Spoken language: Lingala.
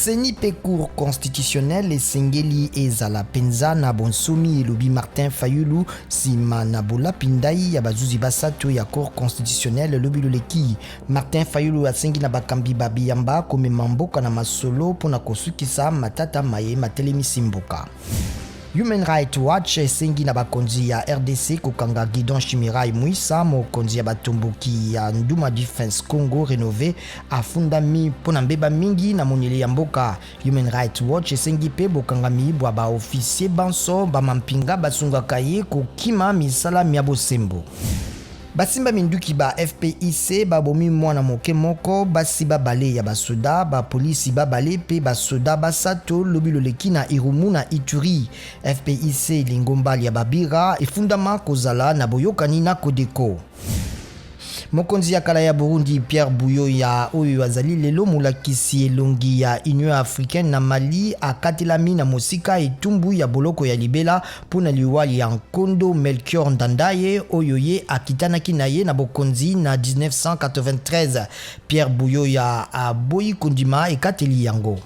Seni pe cour constitutionnel esengeli ezala penza na bonsomi elobi Martin Fayulu sima na bolapindai ya bazuzi basato ya cour constitutionnel elobi loleki. Martin Fayulu asengi na bakambi babiyamba komema mboka na masolo pona kosukisa matata maye matelemisi mboka. Human Rights Watch esengi na bakonzi ya RDC kokanga Guidon Chimirai Muisa mokonzi ya batomboki ya Nduma Defense Congo Renové afundami pona mbeba mingi na monele ya mboka. Human Rights Watch esengi pe bokanga miibwa ba officier banso ba mampinga basungaka ye kokima misala mia bosembo. Basimba minduki ba FPIC babomi mwana moke moko basiba bale ya basoda ba polisi babale pe basoda basato lobi loleki na Irumu na Ituri. FPIC lingombali ya babira efundama kozala na boyokani na Kodeko. Mokonzi ya kala ya Burundi Pierre Buyoya oyo azali lelo mulakisi elongi ya Union Africaine na Mali akatelami na mosika etumbu ya boloko ya libela pona liwali ya Nkondo Melchior Ndandaye oyo ye akitanaki na ye na bokonzi na 1993. Pierre Buyoya aboyi kondima ekateli yango.